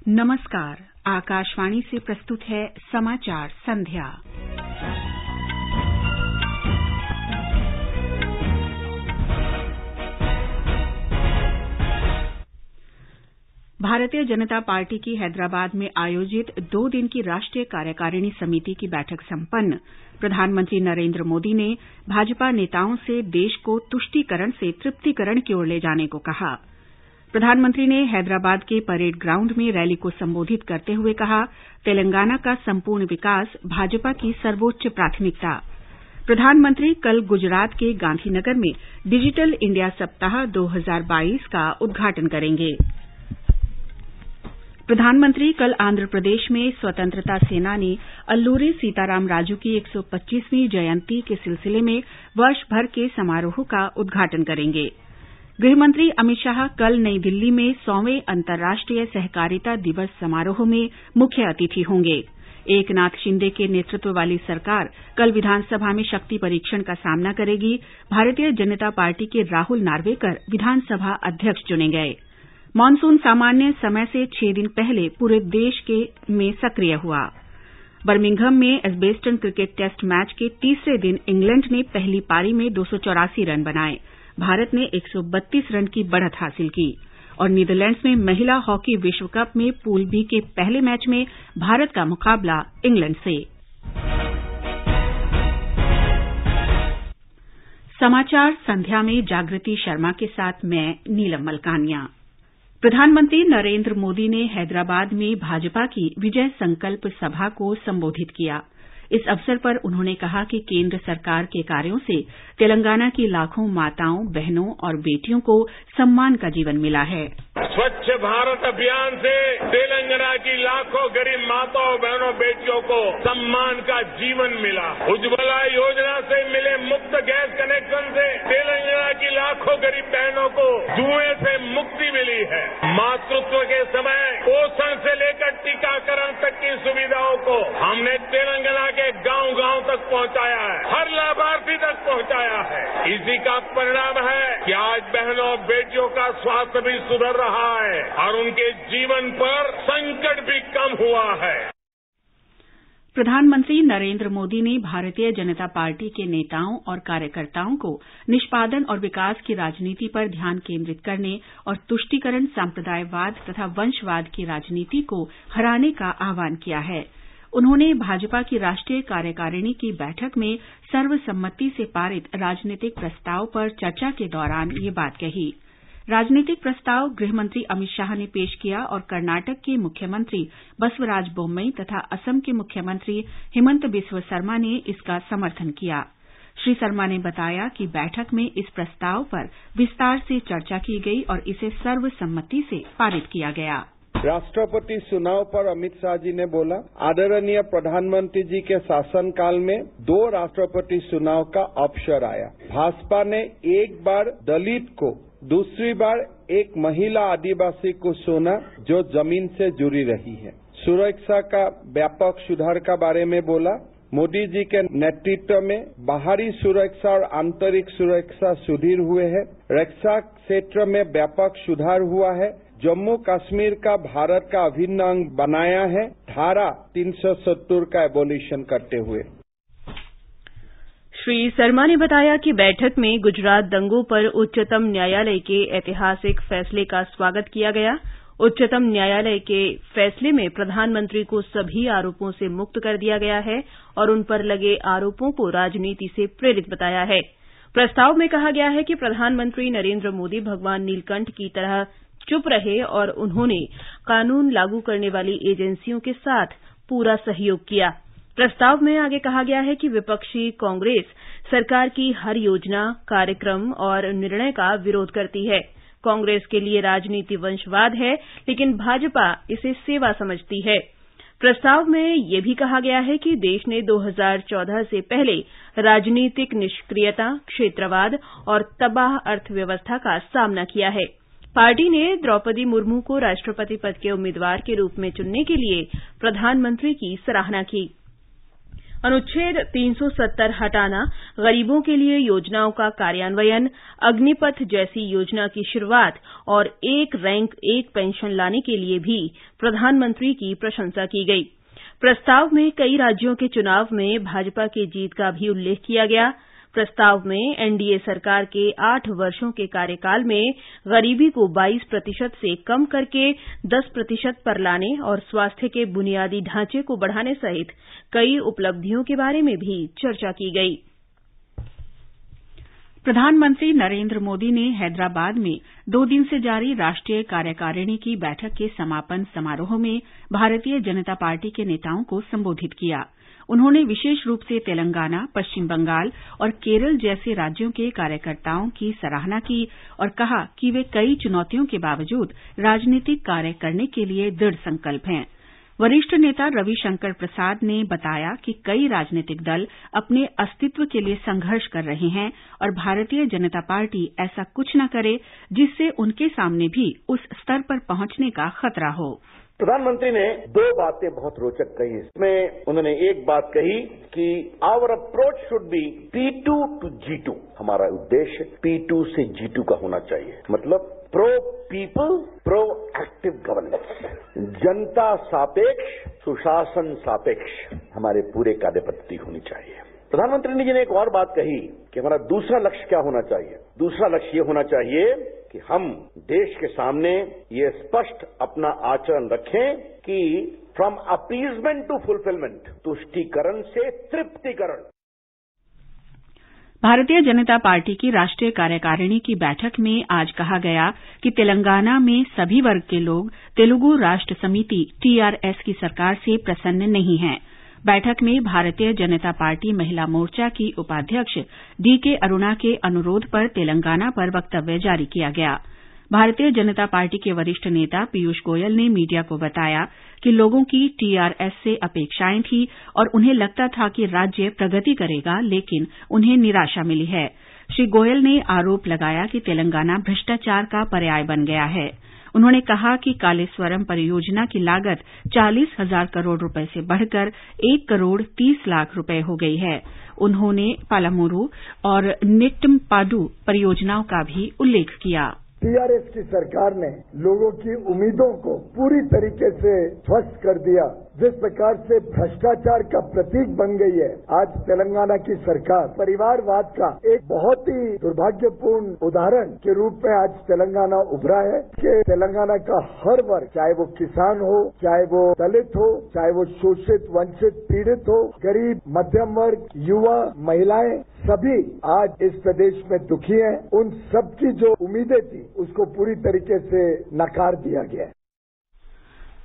नमस्कार। आकाशवाणी से प्रस्तुत है समाचार संध्या। भारतीय जनता पार्टी की हैदराबाद में आयोजित 2 दिन की राष्ट्रीय कार्यकारिणी समिति की बैठक संपन्न। प्रधानमंत्री नरेंद्र मोदी ने भाजपा नेताओं से देश को तुष्टीकरण से तृप्तिकरण की ओर ले जाने को कहा। प्रधानमंत्री ने हैदराबाद के परेड ग्राउंड में रैली को संबोधित करते हुए कहा, तेलंगाना का संपूर्ण विकास भाजपा की सर्वोच्च प्राथमिकता। प्रधानमंत्री कल गुजरात के गांधीनगर में डिजिटल इंडिया सप्ताह 2022 का उद्घाटन करेंगे। प्रधानमंत्री कल आंध्र प्रदेश में स्वतंत्रता सेनानी अल्लूरी सीताराम राजू की 125वीं जयंती के सिलसिले में वर्ष भर के समारोह का उद्घाटन करेंगे। गृहमंत्री अमित शाह कल नई दिल्ली में 100वें अंतर्राष्ट्रीय सहकारिता दिवस समारोह में मुख्य अतिथि होंगे। एकनाथ शिंदे के नेतृत्व वाली सरकार कल विधानसभा में शक्ति परीक्षण का सामना करेगी। भारतीय जनता पार्टी के राहुल नार्वेकर विधानसभा अध्यक्ष चुने गए। मानसून सामान्य समय से 6 दिन पहले पूरे देश में सक्रिय हुआ। बर्मिंघम में एजबेस्टन क्रिकेट टेस्ट मैच के तीसरे दिन इंग्लैंड ने पहली पारी में 284 रन बनाए। भारत ने 132 रन की बढ़त हासिल की और नीदरलैंड्स में महिला हॉकी विश्व कप में पूल बी के पहले मैच में भारत का मुकाबला इंग्लैंड से। समाचार संध्या में जागृति शर्मा के साथ मैं नीलम मलकानिया। प्रधानमंत्री नरेंद्र मोदी ने हैदराबाद में भाजपा की विजय संकल्प सभा को संबोधित किया। इस अवसर पर उन्होंने कहा कि केंद्र सरकार के कार्यों से तेलंगाना की लाखों माताओं, बहनों और बेटियों को सम्मान का जीवन मिला है। स्वच्छ भारत अभियान से तेलंगाना की लाखों गरीब माताओं, बहनों, बेटियों को सम्मान का जीवन मिला। उज्ज्वला योजना से मिले मुफ्त गैस कनेक्शन से तेलंगाना की लाखों गरीब बहनों को धुएं से मुक्ति मिली है। मातृत्व के समय पोषण से लेकर टीकाकरण तक की सुविधाओं को हमने तेलंगाना के गांव-गांव तक पहुंचाया है, हर लाभार्थी तक पहुंचाया है। इसी का परिणाम है कि आज बहनों बेटियों का स्वास्थ्य भी सुधर रहा है और उनके जीवन पर संकट भी कम हुआ है। प्रधानमंत्री नरेंद्र मोदी ने भारतीय जनता पार्टी के नेताओं और कार्यकर्ताओं को निष्पादन और विकास की राजनीति पर ध्यान केंद्रित करने और तुष्टीकरण, सांप्रदायवाद तथा वंशवाद की राजनीति को हराने का आह्वान किया है। उन्होंने भाजपा की राष्ट्रीय कार्यकारिणी की बैठक में सर्वसम्मति से पारित राजनीतिक प्रस्ताव पर चर्चा के दौरान ये बात कही। राजनीतिक प्रस्ताव गृहमंत्री अमित शाह ने पेश किया और कर्नाटक के मुख्यमंत्री बसवराज बोम्मई तथा असम के मुख्यमंत्री हिमंत बिस्व शर्मा ने इसका समर्थन किया। श्री शर्मा ने बताया कि बैठक में इस प्रस्ताव पर विस्तार से चर्चा की गई और इसे सर्वसम्मति से पारित किया गया। राष्ट्रपति चुनाव पर अमित शाह जी ने बोला, आदरणीय प्रधानमंत्री जी के शासनकाल में 2 राष्ट्रपति चुनाव का अवसर आया। भाजपा ने एक बार दलित को, दूसरी बार एक महिला आदिवासी को चुना जो जमीन से जुड़ी रही है। सुरक्षा का व्यापक सुधार का बारे में बोला। मोदी जी के नेतृत्व में बाहरी सुरक्षा और आंतरिक सुरक्षा सुदृढ़ हुए हैं। रक्षा क्षेत्र में व्यापक सुधार हुआ है। जम्मू कश्मीर का भारत का अभिन्न अंग बनाया है, धारा 370 का एबोलिशन करते हुए। श्री शर्मा ने बताया कि बैठक में गुजरात दंगों पर उच्चतम न्यायालय के ऐतिहासिक फैसले का स्वागत किया गया। उच्चतम न्यायालय के फैसले में प्रधानमंत्री को सभी आरोपों से मुक्त कर दिया गया है और उन पर लगे आरोपों को राजनीति से प्रेरित बताया है। प्रस्ताव में कहा गया है कि प्रधानमंत्री नरेंद्र मोदी भगवान नीलकंठ की तरह चुप रहे और उन्होंने कानून लागू करने वाली एजेंसियों के साथ पूरा सहयोग किया। प्रस्ताव में आगे कहा गया है कि विपक्षी कांग्रेस सरकार की हर योजना, कार्यक्रम और निर्णय का विरोध करती है। कांग्रेस के लिए राजनीति वंशवाद है, लेकिन भाजपा इसे सेवा समझती है। प्रस्ताव में यह भी कहा गया है कि देश ने 2014 से पहले राजनीतिक निष्क्रियता, क्षेत्रवाद और तबाह अर्थव्यवस्था का सामना किया है। पार्टी ने द्रौपदी मुर्मू को राष्ट्रपति पद के उम्मीदवार के रूप में चुनने के लिए प्रधानमंत्री की सराहना की। अनुच्छेद 370 हटाना, गरीबों के लिए योजनाओं का कार्यान्वयन, अग्निपथ जैसी योजना की शुरुआत और एक रैंक एक पेंशन लाने के लिए भी प्रधानमंत्री की प्रशंसा की गई। प्रस्ताव में कई राज्यों के चुनाव में भाजपा की जीत का भी उल्लेख किया गया। प्रस्ताव में एनडीए सरकार के 8 वर्षों के कार्यकाल में गरीबी को 22% से कम करके 10% पर लाने और स्वास्थ्य के बुनियादी ढांचे को बढ़ाने सहित कई उपलब्धियों के बारे में भी चर्चा की गई। प्रधानमंत्री नरेंद्र मोदी ने हैदराबाद में 2 दिन से जारी राष्ट्रीय कार्यकारिणी की बैठक के समापन समारोह में भारतीय जनता पार्टी के नेताओं को संबोधित किया। उन्होंने विशेष रूप से तेलंगाना, पश्चिम बंगाल और केरल जैसे राज्यों के कार्यकर्ताओं की सराहना की और कहा कि वे कई चुनौतियों के बावजूद राजनीतिक कार्य करने के लिए दृढ़ संकल्प हैं। वरिष्ठ नेता रविशंकर प्रसाद ने बताया कि कई राजनीतिक दल अपने अस्तित्व के लिए संघर्ष कर रहे हैं और भारतीय जनता पार्टी ऐसा कुछ न करे जिससे उनके सामने भी उस स्तर पर पहुंचने का खतरा हो। प्रधानमंत्री ने 2 बातें बहुत रोचक कही। इसमें उन्होंने एक बात कही कि our approach should be P2 to G2। हमारा उद्देश्य P2 से G2 का होना चाहिए, मतलब pro people, pro active governance, जनता सापेक्ष, सुशासन सापेक्ष हमारे पूरे कार्य पद्धति होनी चाहिए। प्रधानमंत्री जी ने एक और बात कही कि हमारा दूसरा लक्ष्य क्या होना चाहिए। दूसरा लक्ष्य ये होना चाहिए कि हम देश के सामने ये स्पष्ट अपना आचरण रखें कि फ्रॉम अपीजमेंट टू फुलफिलमेंट, तुष्टीकरण से तृप्तिकरण। भारतीय जनता पार्टी की राष्ट्रीय कार्यकारिणी की बैठक में आज कहा गया कि तेलंगाना में सभी वर्ग के लोग तेलुगु राष्ट्र समिति TRS की सरकार से प्रसन्न नहीं हैं। बैठक में भारतीय जनता पार्टी महिला मोर्चा की उपाध्यक्ष DK अरुणा के अनुरोध पर तेलंगाना पर वक्तव्य जारी किया गया। भारतीय जनता पार्टी के वरिष्ठ नेता पीयूष गोयल ने मीडिया को बताया कि लोगों की TRS से अपेक्षाएं थी और उन्हें लगता था कि राज्य प्रगति करेगा, लेकिन उन्हें निराशा मिली है। श्री गोयल ने आरोप लगाया कि तेलंगाना भ्रष्टाचार का पर्याय बन गया है। उन्होंने कहा कि कालेश्वरम परियोजना की लागत 40,000 करोड़ रुपए से बढ़कर 1 करोड़ 30 लाख रुपए हो गई है। उन्होंने पालामुरू और निट्टम्पाडु परियोजनाओं का भी उल्लेख किया। TRS की सरकार ने लोगों की उम्मीदों को पूरी तरीके से ध्वस्त कर दिया। जिस प्रकार से भ्रष्टाचार का प्रतीक बन गई है आज तेलंगाना की सरकार, परिवारवाद का एक बहुत ही दुर्भाग्यपूर्ण उदाहरण के रूप में आज तेलंगाना उभरा है कि तेलंगाना का हर वर्ग, चाहे वो किसान हो, चाहे वो दलित हो, चाहे वो शोषित, वंचित, पीड़ित हो, गरीब, मध्यम वर्ग, युवा, महिलाएं, सभी आज इस प्रदेश में दुखी हैं। उन सबकी जो उम्मीदें थी उसको पूरी तरीके से नकार दिया गया है।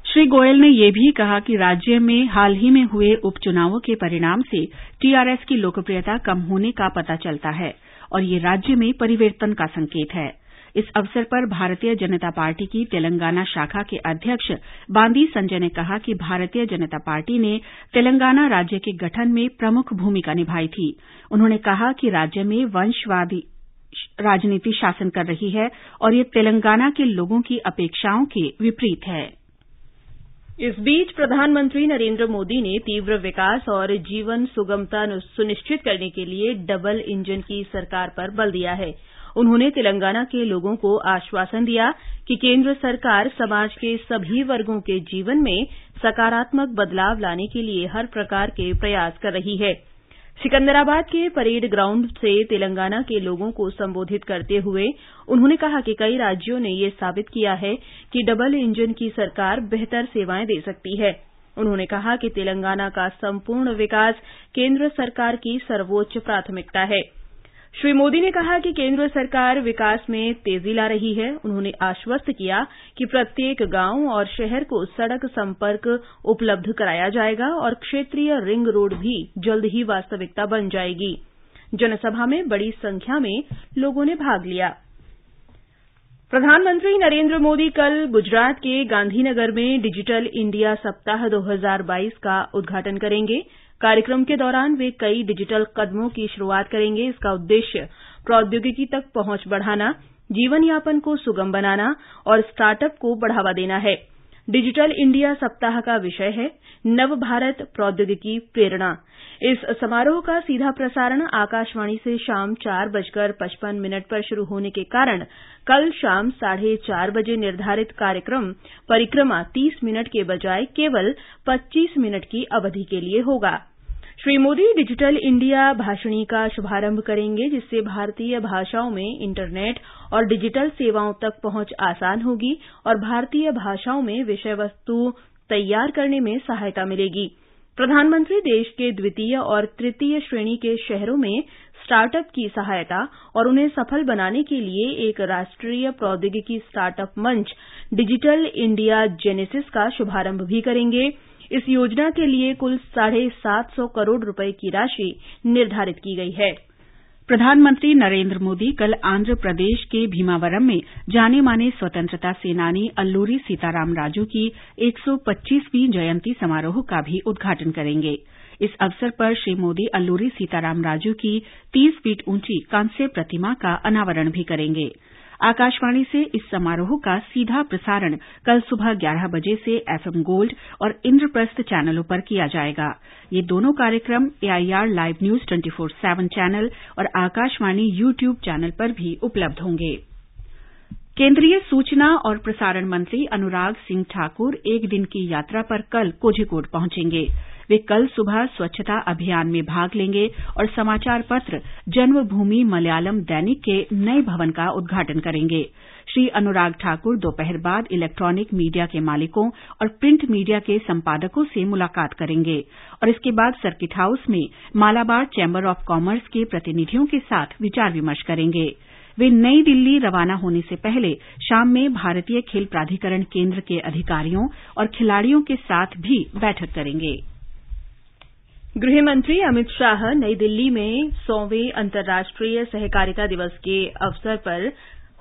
श्री गोयल ने यह भी कहा कि राज्य में हाल ही में हुए उपचुनावों के परिणाम से TRS की लोकप्रियता कम होने का पता चलता है और ये राज्य में परिवर्तन का संकेत है। इस अवसर पर भारतीय जनता पार्टी की तेलंगाना शाखा के अध्यक्ष बांदी संजय ने कहा कि भारतीय जनता पार्टी ने तेलंगाना राज्य के गठन में प्रमुख भूमिका निभाई थी। उन्होंने कहा कि राज्य में वंशवादी राजनीति शासन कर रही है और ये तेलंगाना के लोगों की अपेक्षाओं के विपरीत है। इस बीच प्रधानमंत्री नरेंद्र मोदी ने तीव्र विकास और जीवन सुगमता सुनिश्चित करने के लिए डबल इंजन की सरकार पर बल दिया है। उन्होंने तेलंगाना के लोगों को आश्वासन दिया कि केंद्र सरकार समाज के सभी वर्गों के जीवन में सकारात्मक बदलाव लाने के लिए हर प्रकार के प्रयास कर रही है। सिकंदराबाद के परेड ग्राउंड से तेलंगाना के लोगों को संबोधित करते हुए उन्होंने कहा कि कई राज्यों ने ये साबित किया है कि डबल इंजन की सरकार बेहतर सेवाएं दे सकती है। उन्होंने कहा कि तेलंगाना का संपूर्ण विकास केंद्र सरकार की सर्वोच्च प्राथमिकता है। श्री मोदी ने कहा कि केंद्र सरकार विकास में तेजी ला रही है। उन्होंने आश्वस्त किया कि प्रत्येक गांव और शहर को सड़क संपर्क उपलब्ध कराया जाएगा और क्षेत्रीय रिंग रोड भी जल्द ही वास्तविकता बन जाएगी। जनसभा में बड़ी संख्या में लोगों ने भाग लिया। प्रधानमंत्री नरेंद्र मोदी कल गुजरात के गांधीनगर में डिजिटल इंडिया सप्ताह 2022 का उद्घाटन करेंगे। कार्यक्रम के दौरान वे कई डिजिटल कदमों की शुरुआत करेंगे। इसका उद्देश्य प्रौद्योगिकी तक पहुंच बढ़ाना, जीवन यापन को सुगम बनाना और स्टार्टअप को बढ़ावा देना है। डिजिटल इंडिया सप्ताह का विषय है नव भारत प्रौद्योगिकी प्रेरणा। इस समारोह का सीधा प्रसारण आकाशवाणी से शाम 4:55 पर शुरू होने के कारण कल शाम 4:30 बजे निर्धारित कार्यक्रम परिक्रमा 30 मिनट के बजाय केवल 25 मिनट की अवधि के लिए होगा। श्री मोदी डिजिटल इंडिया भाषिणी का शुभारंभ करेंगे, जिससे भारतीय भाषाओं में इंटरनेट और डिजिटल सेवाओं तक पहुंच आसान होगी और भारतीय भाषाओं में विषय वस्तु तैयार करने में सहायता मिलेगी। प्रधानमंत्री देश के द्वितीय और तृतीय श्रेणी के शहरों में स्टार्टअप की सहायता और उन्हें सफल बनाने के लिए एक राष्ट्रीय प्रौद्योगिकी स्टार्टअप मंच डिजिटल इंडिया जेनेसिस का शुभारंभ भी करेंगे। इस योजना के लिए कुल 750 करोड़ रुपए की राशि निर्धारित की गई है। प्रधानमंत्री नरेंद्र मोदी कल आंध्र प्रदेश के भीमावरम में जाने माने स्वतंत्रता सेनानी अल्लूरी सीताराम राजू की 125वीं जयंती समारोह का भी उद्घाटन करेंगे। इस अवसर पर श्री मोदी अल्लूरी सीताराम राजू की 30 फीट ऊंची कांस्य प्रतिमा का अनावरण भी करेंगे। आकाशवाणी से इस समारोह का सीधा प्रसारण कल सुबह 11 बजे से एफएम गोल्ड और इंद्रप्रस्थ चैनलों पर किया जाएगा। ये दोनों कार्यक्रम एआईआर लाइव न्यूज 24/7 चैनल और आकाशवाणी यूट्यूब चैनल पर भी उपलब्ध होंगे। केंद्रीय सूचना और प्रसारण मंत्री अनुराग सिंह ठाकुर एक दिन की यात्रा पर कल कोझिकोड पहुंचेंगे। वे कल सुबह स्वच्छता अभियान में भाग लेंगे और समाचार पत्र जन्मभूमि मलयालम दैनिक के नए भवन का उद्घाटन करेंगे। श्री अनुराग ठाकुर दोपहर बाद इलेक्ट्रॉनिक मीडिया के मालिकों और प्रिंट मीडिया के संपादकों से मुलाकात करेंगे और इसके बाद सर्किट हाउस में मालाबार चैम्बर ऑफ कॉमर्स के प्रतिनिधियों के साथ विचार विमर्श करेंगे। वे नई दिल्ली रवाना होने से पहले शाम में भारतीय खेल प्राधिकरण केंद्र के अधिकारियों और खिलाड़ियों के साथ भी बैठक करेंगे। गृहमंत्री अमित शाह नई दिल्ली में 100वें अंतर्राष्ट्रीय सहकारिता दिवस के अवसर पर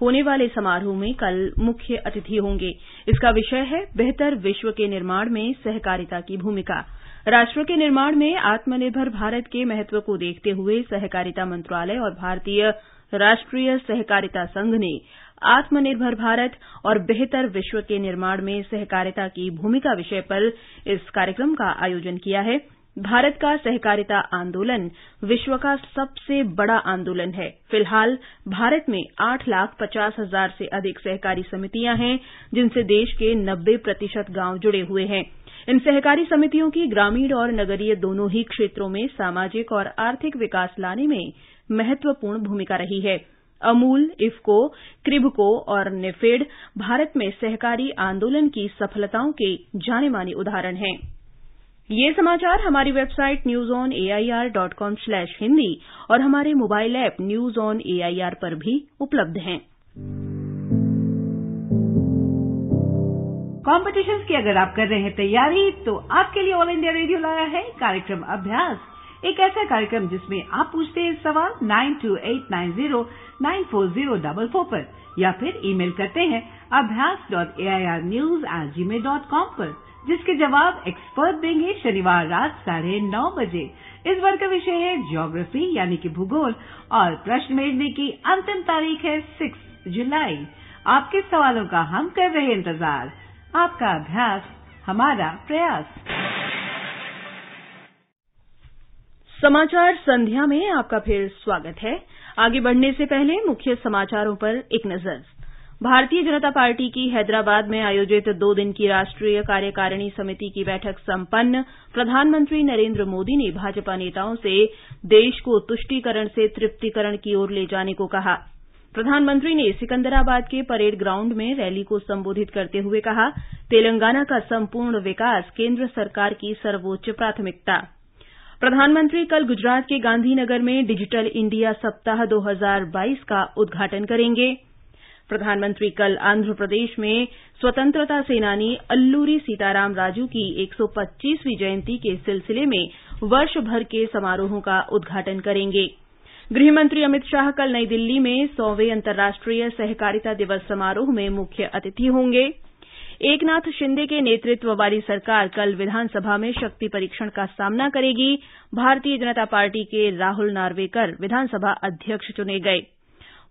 होने वाले समारोह में कल मुख्य अतिथि होंगे। इसका विषय है बेहतर विश्व के निर्माण में सहकारिता की भूमिका। राष्ट्र के निर्माण में आत्मनिर्भर भारत के महत्व को देखते हुए सहकारिता मंत्रालय और भारतीय राष्ट्रीय सहकारिता संघ ने आत्मनिर्भर भारत और बेहतर विश्व के निर्माण में सहकारिता की भूमिका विषय पर इस कार्यक्रम का आयोजन किया है। भारत का सहकारिता आंदोलन विश्व का सबसे बड़ा आंदोलन है। फिलहाल भारत में 8,50,000 से अधिक सहकारी समितियां हैं, जिनसे देश के 90% गांव जुड़े हुए हैं। इन सहकारी समितियों की ग्रामीण और नगरीय दोनों ही क्षेत्रों में सामाजिक और आर्थिक विकास लाने में महत्वपूर्ण भूमिका रही है। अमूल, इफको, क्रिबको और नेफेड भारत में सहकारी आंदोलन की सफलताओं के जाने-माने उदाहरण हैं। ये समाचार हमारी वेबसाइट newsonair.com/hindi और हमारे mobile app news on AIR पर भी उपलब्ध हैं। कॉम्पिटिशन्स की अगर आप कर रहे हैं तैयारी, तो आपके लिए ऑल इंडिया रेडियो लाया है कार्यक्रम अभ्यास। एक ऐसा कार्यक्रम जिसमें आप पूछते हैं सवाल 9289094044 पर या फिर ईमेल करते हैं abhyas.airnews@gmail.com पर, जिसके जवाब एक्सपर्ट देंगे शनिवार रात 9:30 बजे। इस बार का विषय है ज्योग्राफी यानी कि भूगोल और प्रश्न भेजने की अंतिम तारीख है 6 जुलाई। आपके सवालों का हम कर रहे हैं इंतजार। आपका अभ्यास हमारा प्रयास। समाचार संध्या में आपका फिर स्वागत है। आगे बढ़ने से पहले मुख्य समाचारों पर एक नजर। भारतीय जनता पार्टी की हैदराबाद में आयोजित 2 दिन की राष्ट्रीय कार्यकारिणी समिति की बैठक संपन्न। प्रधानमंत्री नरेंद्र मोदी ने भाजपा नेताओं से देश को तुष्टीकरण से तृप्तिकरण की ओर ले जाने को कहा। प्रधानमंत्री ने सिकंदराबाद के परेड ग्राउंड में रैली को संबोधित करते हुए कहा, तेलंगाना का संपूर्ण विकास केंद्र सरकार की सर्वोच्च प्राथमिकता। प्रधानमंत्री कल गुजरात के गांधीनगर में डिजिटल इंडिया सप्ताह 2022 का उद्घाटन करेंगे। प्रधानमंत्री कल आंध्र प्रदेश में स्वतंत्रता सेनानी अल्लूरी सीताराम राजू की 125वीं जयंती के सिलसिले में वर्ष भर के समारोहों का उद्घाटन करेंगे। गृहमंत्री अमित शाह कल नई दिल्ली में 100वें अंतर्राष्ट्रीय सहकारिता दिवस समारोह में मुख्य अतिथि होंगे। एकनाथ शिंदे के नेतृत्व वाली सरकार कल विधानसभा में शक्ति परीक्षण का सामना करेगी। भारतीय जनता पार्टी के राहुल नार्वेकर विधानसभा अध्यक्ष चुने गए।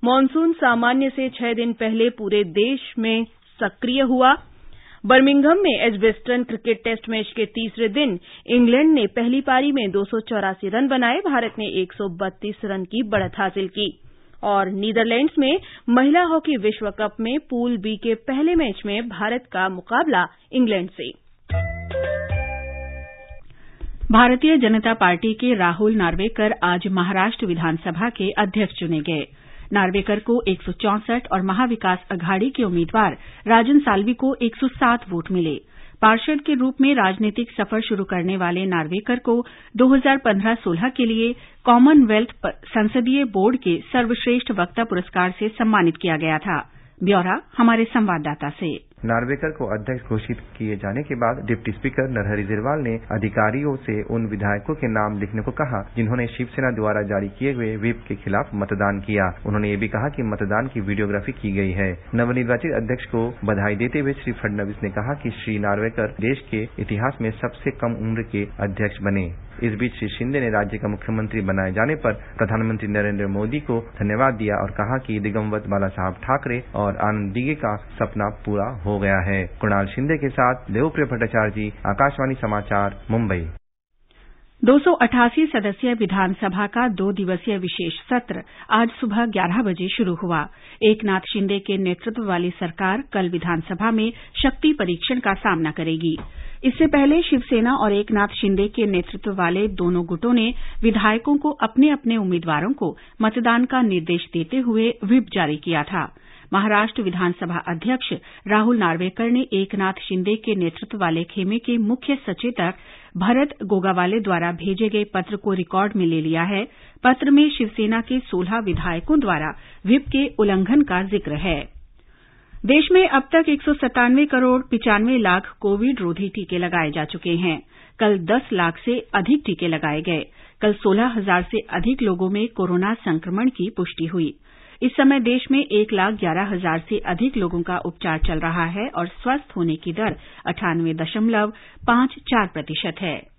मॉनसून सामान्य से 6 दिन पहले पूरे देश में सक्रिय हुआ। बर्मिंघम में एजबेस्टन क्रिकेट टेस्ट मैच के तीसरे दिन इंग्लैंड ने पहली पारी में 284 रन बनाए, भारत ने 132 रन की बढ़त हासिल की। और नीदरलैंड्स में महिला हॉकी विश्व कप में पूल बी के पहले मैच में भारत का मुकाबला इंग्लैंड से। भारतीय जनता पार्टी के राहुल नार्वेकर आज महाराष्ट्र विधानसभा के अध्यक्ष चुने गए। नार्वेकर को 164 और महाविकास अघाड़ी के उम्मीदवार राजन साल्वी को 107 वोट मिले। पार्षद के रूप में राजनीतिक सफर शुरू करने वाले नार्वेकर को 2015-16 के लिए कॉमनवेल्थ संसदीय बोर्ड के सर्वश्रेष्ठ वक्ता पुरस्कार से सम्मानित किया गया था। ब्यौरा हमारे संवाददाता से। नार्वेकर को अध्यक्ष घोषित किए जाने के बाद डिप्टी स्पीकर नरहरि झिरवाल ने अधिकारियों से उन विधायकों के नाम लिखने को कहा जिन्होंने शिवसेना द्वारा जारी किए हुए व्हिप के खिलाफ मतदान किया। उन्होंने ये भी कहा कि मतदान की वीडियोग्राफी की गई है। नवनिर्वाचित अध्यक्ष को बधाई देते हुए श्री फडणवीस ने कहा कि श्री नार्वेकर देश के इतिहास में सबसे कम उम्र के अध्यक्ष बने। इस बीच श्री शिंदे ने राज्य का मुख्यमंत्री बनाए जाने पर प्रधानमंत्री नरेंद्र मोदी को धन्यवाद दिया और कहा कि दिगंबत बाला साहब ठाकरे और आनंद दिघे का सपना पूरा हो गया है। कुणाल शिंदे के साथ देवप्रिय भट्टाचार्य जी, आकाशवाणी समाचार, मुंबई। 288 सदस्यीय विधानसभा का 2 दिवसीय विशेष सत्र आज सुबह 11 बजे शुरू हुआ। एकनाथ शिंदे के नेतृत्व वाली सरकार कल विधानसभा में शक्ति परीक्षण का सामना करेगी। इससे पहले शिवसेना और एकनाथ शिंदे के नेतृत्व वाले दोनों गुटों ने विधायकों को अपने अपने उम्मीदवारों को मतदान का निर्देश देते हुए व्हिप जारी किया था। महाराष्ट्र विधानसभा अध्यक्ष राहुल नार्वेकर ने एकनाथ शिंदे के नेतृत्व वाले खेमे के मुख्य सचेतक भरत गोगावाले द्वारा भेजे गए पत्र को रिकॉर्ड में ले लिया है। पत्र में शिवसेना के 16 विधायकों द्वारा व्हिप के उल्लंघन का जिक्र है। देश में अब तक 197 करोड़ 95 लाख कोविड रोधी टीके लगाए जा चुके हैं। कल 10 लाख से अधिक टीके लगाए गए। कल 16,000 से अधिक लोगों में कोरोना संक्रमण की पुष्टि हुई। इस समय देश में 1,11,000 से अधिक लोगों का उपचार चल रहा है और स्वस्थ होने की दर 98.54% है।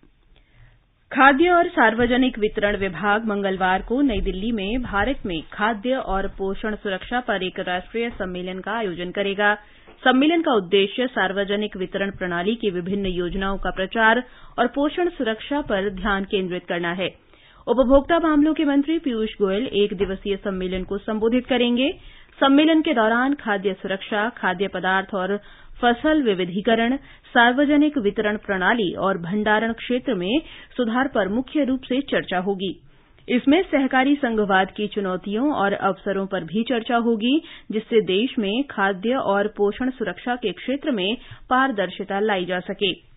खाद्य और सार्वजनिक वितरण विभाग मंगलवार को नई दिल्ली में भारत में खाद्य और पोषण सुरक्षा पर एक राष्ट्रीय सम्मेलन का आयोजन करेगा। सम्मेलन का उद्देश्य सार्वजनिक वितरण प्रणाली की विभिन्न योजनाओं का प्रचार और पोषण सुरक्षा पर ध्यान केंद्रित करना है। उपभोक्ता मामलों के मंत्री पीयूष गोयल 1 दिवसीय सम्मेलन को संबोधित करेंगे। सम्मेलन के दौरान खाद्य सुरक्षा, खाद्य पदार्थ और फसल विविधीकरण, सार्वजनिक वितरण प्रणाली और भंडारण क्षेत्र में सुधार पर मुख्य रूप से चर्चा होगी। इसमें सहकारी संघवाद की चुनौतियों और अवसरों पर भी चर्चा होगी, जिससे देश में खाद्य और पोषण सुरक्षा के क्षेत्र में पारदर्शिता लाई जा सके।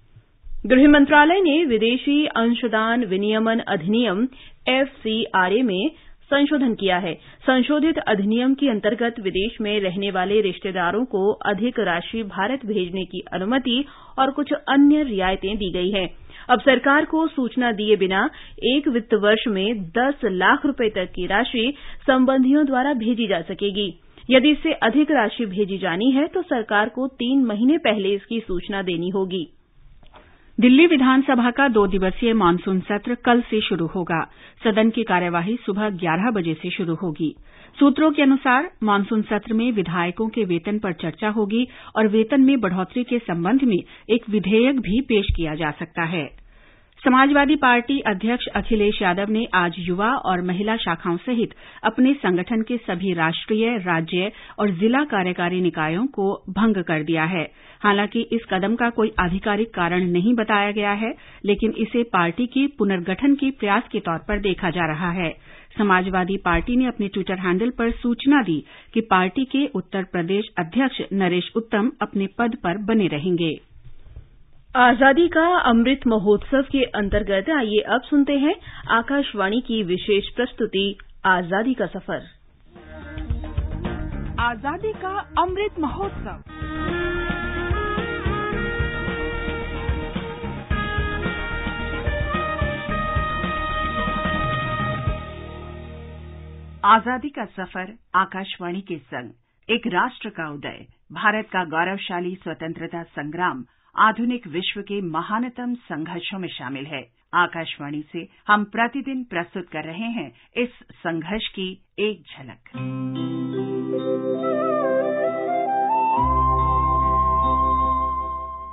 गृह मंत्रालय ने विदेशी अंशदान विनियमन अधिनियम FCRA में संशोधन किया है। संशोधित अधिनियम के अंतर्गत विदेश में रहने वाले रिश्तेदारों को अधिक राशि भारत भेजने की अनुमति और कुछ अन्य रियायतें दी गई हैं। अब सरकार को सूचना दिए बिना 1 वित्त वर्ष में 10 लाख रुपए तक की राशि संबंधियों द्वारा भेजी जा सकेगी। यदि इससे अधिक राशि भेजी जानी है तो सरकार को 3 महीने पहले इसकी सूचना देनी होगी। दिल्ली विधानसभा का 2 दिवसीय मानसून सत्र कल से शुरू होगा। सदन की कार्यवाही सुबह 11 बजे से शुरू होगी। सूत्रों के अनुसार मानसून सत्र में विधायकों के वेतन पर चर्चा होगी और वेतन में बढ़ोतरी के संबंध में एक विधेयक भी पेश किया जा सकता है। समाजवादी पार्टी अध्यक्ष अखिलेश यादव ने आज युवा और महिला शाखाओं सहित अपने संगठन के सभी राष्ट्रीय, राज्य और जिला कार्यकारी निकायों को भंग कर दिया है। हालांकि इस कदम का कोई आधिकारिक कारण नहीं बताया गया है, लेकिन इसे पार्टी की पुनर्गठन के प्रयास के तौर पर देखा जा रहा है। समाजवादी पार्टी ने अपने ट्विटर हैंडल पर सूचना दी कि पार्टी के उत्तर प्रदेश अध्यक्ष नरेश उत्तम अपने पद पर बने रहेंगे। आजादी का अमृत महोत्सव के अंतर्गत आइए अब सुनते हैं आकाशवाणी की विशेष प्रस्तुति आजादी का सफर। आजादी का अमृत महोत्सव। आजादी का सफर आकाशवाणी के संग एक राष्ट्र का उदय, भारत का गौरवशाली स्वतंत्रता संग्राम आधुनिक विश्व के महानतम संघर्षों में शामिल है। आकाशवाणी से हम प्रतिदिन प्रस्तुत कर रहे हैं इस संघर्ष की एक झलक।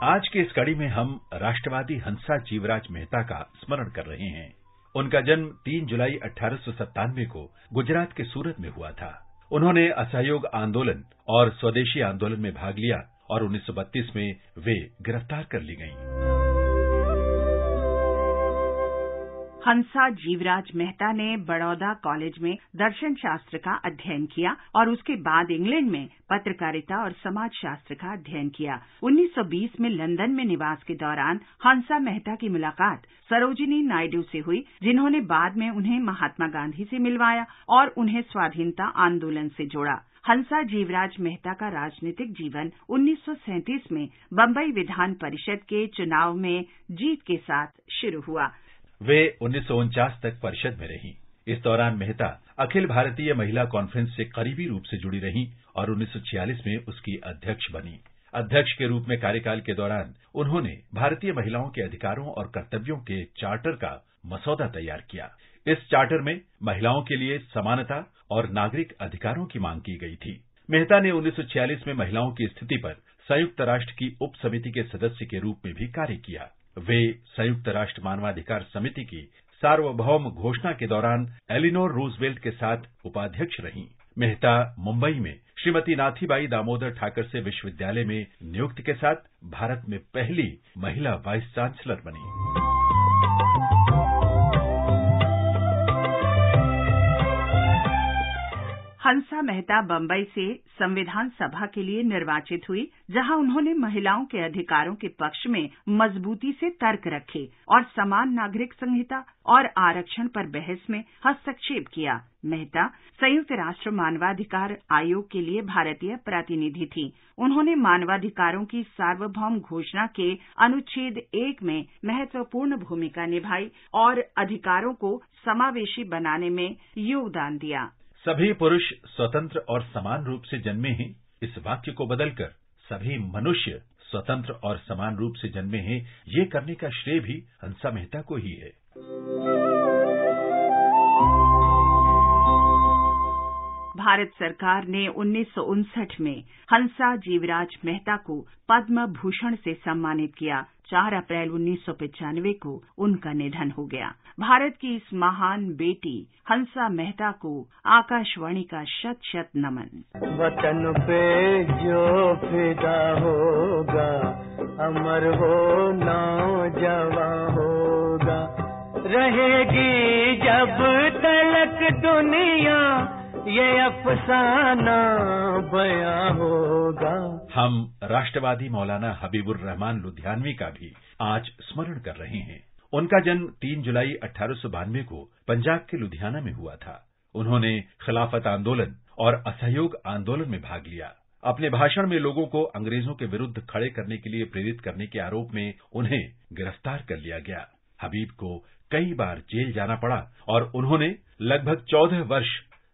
आज की इस कड़ी में हम राष्ट्रवादी हंसा जीवराज मेहता का स्मरण कर रहे हैं। उनका जन्म 3 जुलाई 1897 को गुजरात के सूरत में हुआ था। उन्होंने असहयोग आंदोलन और स्वदेशी आंदोलन में भाग लिया और 1932 में वे गिरफ्तार कर ली गईं। हंसा जीवराज मेहता ने बड़ौदा कॉलेज में दर्शन शास्त्र का अध्ययन किया और उसके बाद इंग्लैंड में पत्रकारिता और समाज शास्त्र का अध्ययन किया। 1920 में लंदन में निवास के दौरान हंसा मेहता की मुलाकात सरोजिनी नायडू से हुई, जिन्होंने बाद में उन्हें महात्मा गांधी से मिलवाया और उन्हें स्वाधीनता आंदोलन से जोड़ा। हंसा जीवराज मेहता का राजनीतिक जीवन 1937 में बंबई विधान परिषद के चुनाव में जीत के साथ शुरू हुआ। वे 1949 तक परिषद में रहीं। इस दौरान मेहता अखिल भारतीय महिला कॉन्फ्रेंस से करीबी रूप से जुड़ी रहीं और 1946 में उसकी अध्यक्ष बनी। अध्यक्ष के रूप में कार्यकाल के दौरान उन्होंने भारतीय महिलाओं के अधिकारों और कर्तव्यों के चार्टर का मसौदा तैयार किया। इस चार्टर में महिलाओं के लिए समानता और नागरिक अधिकारों की मांग की गई थी। मेहता ने 1946 में महिलाओं की स्थिति पर संयुक्त राष्ट्र की उप समिति के सदस्य के रूप में भी कार्य किया। वे संयुक्त राष्ट्र मानवाधिकार समिति की सार्वभौम घोषणा के दौरान एलिनोर रूजवेल्ट के साथ उपाध्यक्ष रहीं। मेहता मुंबई में श्रीमती नाथीबाई दामोदर ठाकर से विश्वविद्यालय में नियुक्ति के साथ भारत में पहली महिला वाइस चांसलर बनी। हंसा मेहता बंबई से संविधान सभा के लिए निर्वाचित हुई, जहां उन्होंने महिलाओं के अधिकारों के पक्ष में मजबूती से तर्क रखे और समान नागरिक संहिता और आरक्षण पर बहस में हस्तक्षेप किया। मेहता संयुक्त राष्ट्र मानवाधिकार आयोग के लिए भारतीय प्रतिनिधि थी। उन्होंने मानवाधिकारों की सार्वभौम घोषणा के अनुच्छेद 1 में महत्वपूर्ण भूमिका निभाई और अधिकारों को समावेशी बनाने में योगदान दिया। सभी पुरुष स्वतंत्र और समान रूप से जन्मे हैं, इस वाक्य को बदलकर सभी मनुष्य स्वतंत्र और समान रूप से जन्मे हैं, ये करने का श्रेय भी हंसा मेहता को ही है। भारत सरकार ने 1959 में हंसा जीवराज मेहता को पद्म भूषण से सम्मानित किया। 4 अप्रैल 1995 को उनका निधन हो गया। भारत की इस महान बेटी हंसा मेहता को आकाशवाणी का शत-शत नमन। वतन पे जो फिदा होगा, अमर हो नौजवान होगा, रहेगी जब तलक दुनिया, ये अफसाना बयां होगा। हम राष्ट्रवादी मौलाना हबीबुर रहमान लुधियानवी का भी आज स्मरण कर रहे हैं। उनका जन्म 3 जुलाई 1892 को पंजाब के लुधियाना में हुआ था। उन्होंने खिलाफत आंदोलन और असहयोग आंदोलन में भाग लिया। अपने भाषण में लोगों को अंग्रेजों के विरुद्ध खड़े करने के लिए प्रेरित करने के आरोप में उन्हें गिरफ्तार कर लिया गया। हबीब को कई बार जेल जाना पड़ा और उन्होंने लगभग 14 वर्ष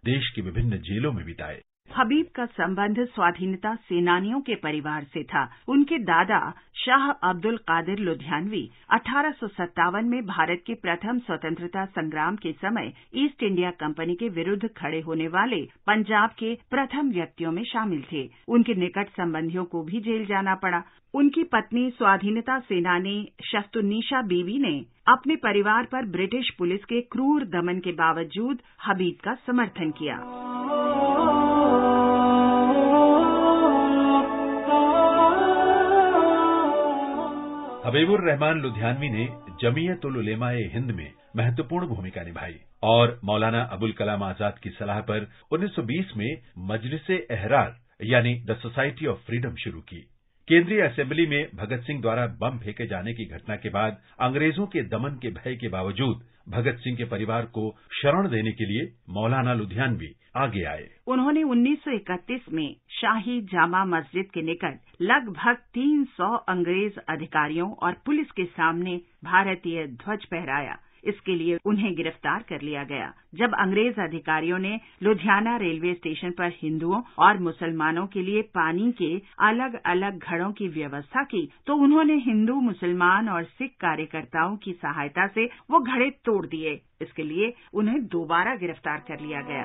देश की विभिन्न जेलों में बिताए। हबीब का संबंध स्वाधीनता सेनानियों के परिवार से था। उनके दादा शाह अब्दुल कादिर लुधियानवी 1857 में भारत के प्रथम स्वतंत्रता संग्राम के समय ईस्ट इंडिया कंपनी के विरुद्ध खड़े होने वाले पंजाब के प्रथम व्यक्तियों में शामिल थे। उनके निकट संबंधियों को भी जेल जाना पड़ा। उनकी पत्नी स्वाधीनता सेनानी शफ्तुन्निसा बीवी ने अपने परिवार पर ब्रिटिश पुलिस के क्रूर दमन के बावजूद हबीब का समर्थन किया। हबीबुर रहमान लुधियानवी ने जमीयत उल उलेमा ए हिंद में महत्वपूर्ण भूमिका निभाई और मौलाना अबुल कलाम आजाद की सलाह पर 1920 में मजलिस ए एहरार यानी द सोसाइटी ऑफ फ्रीडम शुरू की। केंद्रीय असेंबली में भगत सिंह द्वारा बम फेंके जाने की घटना के बाद अंग्रेजों के दमन के भय के बावजूद भगत सिंह के परिवार को शरण देने के लिए मौलाना लुधियानवी आगे आए। उन्होंने 1931 में शाही जामा मस्जिद के निकट लगभग 300 अंग्रेज अधिकारियों और पुलिस के सामने भारतीय ध्वज फहराया। इसके लिए उन्हें गिरफ्तार कर लिया गया। जब अंग्रेज अधिकारियों ने लुधियाना रेलवे स्टेशन पर हिंदुओं और मुसलमानों के लिए पानी के अलग अलग घड़ों की व्यवस्था की, तो उन्होंने हिंदू, मुसलमान और सिख कार्यकर्ताओं की सहायता से वो घड़े तोड़ दिए। इसके लिए उन्हें दोबारा गिरफ्तार कर लिया गया।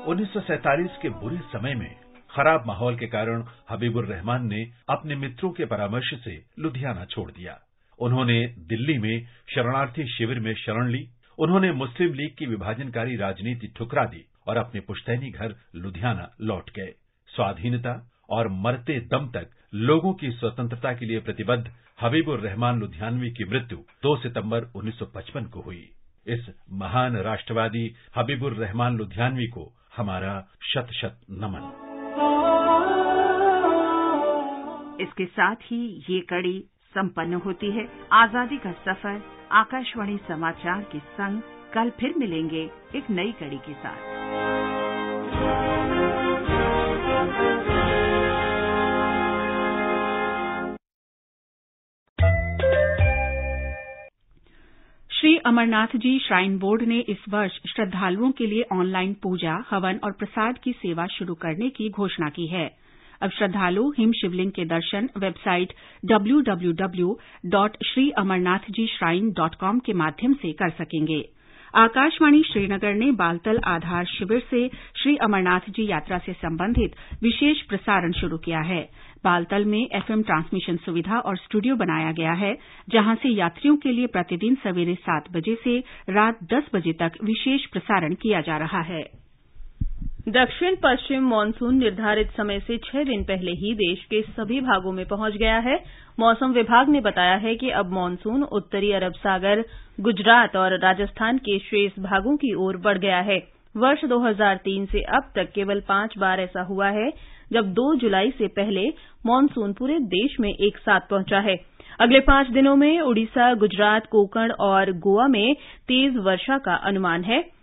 1947 के बुरे समय में खराब माहौल के कारण हबीबुर रहमान ने अपने मित्रों के परामर्श से लुधियाना छोड़ दिया। उन्होंने दिल्ली में शरणार्थी शिविर में शरण ली। उन्होंने मुस्लिम लीग की विभाजनकारी राजनीति ठुकरा दी और अपने पुश्तैनी घर लुधियाना लौट गए। स्वाधीनता और मरते दम तक लोगों की स्वतंत्रता के लिए प्रतिबद्ध हबीबुर रहमान लुधियानवी की मृत्यु 2 सितंबर 1955 को हुई। इस महान राष्ट्रवादी हबीबुर रहमान लुधियानवी को हमारा शत शत नमन। इसके साथ ही ये कड़ी संपन्न होती है। आजादी का सफर आकाशवाणी समाचार के संग कल फिर मिलेंगे एक नई कड़ी के साथ। श्री अमरनाथ जी श्राइन बोर्ड ने इस वर्ष श्रद्धालुओं के लिए ऑनलाइन पूजा, हवन और प्रसाद की सेवा शुरू करने की घोषणा की है। अब श्रद्धालु हिम शिवलिंग के दर्शन वेबसाइट www.shriamarnathjishrine.com के माध्यम से कर सकेंगे। आकाशवाणी श्रीनगर ने बालतल आधार शिविर से श्री अमरनाथ जी यात्रा से संबंधित विशेष प्रसारण शुरू किया है। बालतल में एफएम ट्रांसमिशन सुविधा और स्टूडियो बनाया गया है, जहां से यात्रियों के लिए प्रतिदिन सवेरे 7 बजे से रात 10 बजे तक विशेष प्रसारण किया जा रहा है। दक्षिण पश्चिम मानसून निर्धारित समय से 6 दिन पहले ही देश के सभी भागों में पहुंच गया है। मौसम विभाग ने बताया है कि अब मानसून उत्तरी अरब सागर, गुजरात और राजस्थान के शेष भागों की ओर बढ़ गया है। वर्ष 2003 से अब तक केवल 5 बार ऐसा हुआ है जब 2 जुलाई से पहले मानसून पूरे देश में एक साथ पहुंचा है। अगले 5 दिनों में उड़ीसा, गुजरात, कोंकण और गोवा में तेज वर्षा का अनुमान है।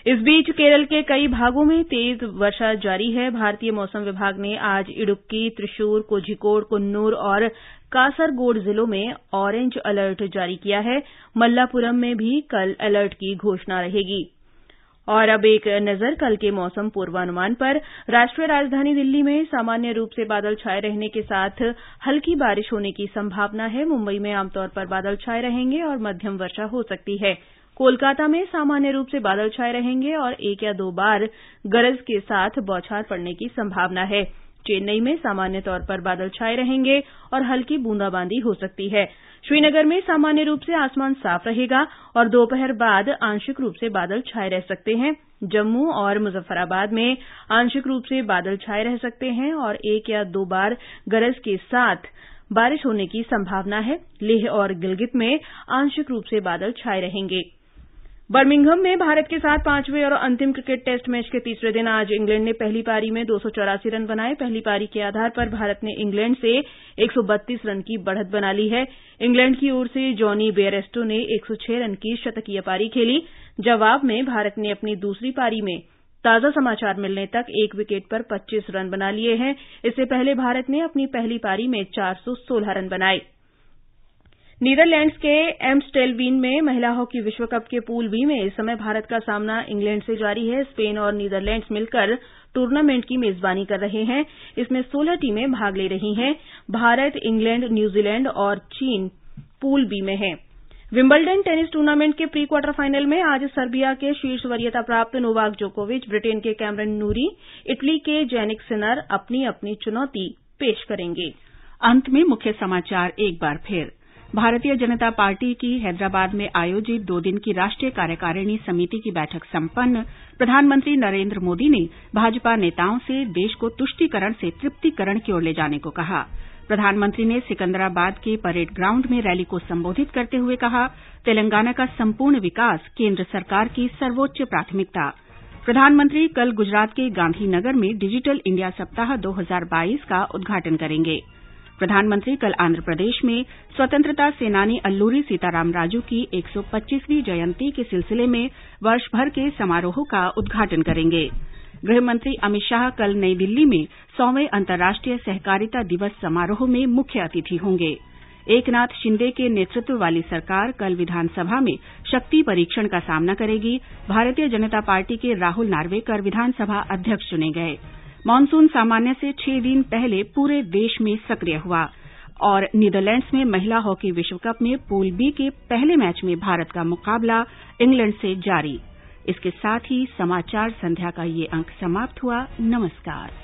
इस बीच केरल के कई भागों में तेज वर्षा जारी है। भारतीय मौसम विभाग ने आज इडुक्की, त्रिशूर, कोझिकोड, कुन्नूर और कासरगोड जिलों में ऑरेंज अलर्ट जारी किया है। मल्लापुरम में भी कल अलर्ट की घोषणा रहेगी। और अब एक नजर कल के मौसम पूर्वानुमान पर। राष्ट्रीय राजधानी दिल्ली में सामान्य रूप से बादल छाए रहने के साथ हल्की बारिश होने की संभावना है। मुंबई में आमतौर पर बादल छाए रहेंगे और मध्यम वर्षा हो सकती है। कोलकाता में सामान्य रूप से बादल छाए रहेंगे और 1 या 2 बार गरज के साथ बौछार पड़ने की संभावना है। चेन्नई में सामान्य तौर पर बादल छाए रहेंगे और हल्की बूंदाबांदी हो सकती है। श्रीनगर में सामान्य रूप से आसमान साफ रहेगा और दोपहर बाद आंशिक रूप से बादल छाए रह सकते हैं। जम्मू और मुजफ्फराबाद में आंशिक रूप से बादल छाए रह सकते हैं और 1 या 2 बार गरज के साथ बारिश होने की संभावना है। लेह और गिलगित में आंशिक रूप से बादल छाए रहेंगे। बर्मिंघम में भारत के साथ 5वें और अंतिम क्रिकेट टेस्ट मैच के तीसरे दिन आज इंग्लैंड ने पहली पारी में 284 रन बनाए। पहली पारी के आधार पर भारत ने इंग्लैंड से 132 रन की बढ़त बना ली है। इंग्लैंड की ओर से जॉनी बेयरस्टो ने 106 रन की शतकीय पारी खेली। जवाब में भारत ने अपनी दूसरी पारी में ताजा समाचार मिलने तक 1 विकेट पर 25 रन बना लिए हैं। इससे पहले भारत ने अपनी पहली पारी में 416 रन बनाए। नीदरलैंड्स के एम्स्टेलवीन में महिला हॉकी विश्व कप के पूल बी में इस समय भारत का सामना इंग्लैंड से जारी है। स्पेन और नीदरलैंड्स मिलकर टूर्नामेंट की मेजबानी कर रहे हैं। इसमें 16 टीमें भाग ले रही हैं। भारत, इंग्लैंड, न्यूजीलैंड और चीन पूल बी में हैं। विंबलडन टेनिस टूर्नामेंट के प्री क्वार्टर फाइनल में आज सर्बिया के शीर्ष वरीयता प्राप्त नोवाक जोकोविच, ब्रिटेन के कैमरन नूरी, इटली के जैनिक सिनर अपनी अपनी चुनौती पेश करेंगे। अंत में मुख्य समाचार एक बार फिर। भारतीय जनता पार्टी की हैदराबाद में आयोजित 2 दिन की राष्ट्रीय कार्यकारिणी समिति की बैठक संपन्न। प्रधानमंत्री नरेंद्र मोदी ने भाजपा नेताओं से देश को तुष्टीकरण से तृप्तिकरण की ओर ले जाने को कहा। प्रधानमंत्री ने सिकंदराबाद के परेड ग्राउंड में रैली को संबोधित करते हुए कहा, तेलंगाना का संपूर्ण विकास केंद्र सरकार की सर्वोच्च प्राथमिकता। प्रधानमंत्री कल गुजरात के गांधीनगर में डिजिटल इंडिया सप्ताह 2022 का उद्घाटन करेंगे। प्रधानमंत्री कल आंध्र प्रदेश में स्वतंत्रता सेनानी अल्लूरी सीताराम राजू की 125वीं जयंती के सिलसिले में वर्ष भर के समारोह का उद्घाटन करेंगे। गृहमंत्री अमित शाह कल नई दिल्ली में 100वें अंतर्राष्ट्रीय सहकारिता दिवस समारोह में मुख्य अतिथि होंगे। एकनाथ शिंदे के नेतृत्व वाली सरकार कल विधानसभा में शक्ति परीक्षण का सामना करेगी। भारतीय जनता पार्टी के राहुल नार्वेकर विधानसभा अध्यक्ष चुने गए। मानसून सामान्य से 6 दिन पहले पूरे देश में सक्रिय हुआ और नीदरलैंड्स में महिला हॉकी विश्व कप में पूल बी के पहले मैच में भारत का मुकाबला इंग्लैंड से जारी। इसके साथ ही समाचार संध्या का ये अंक समाप्त हुआ। नमस्कार।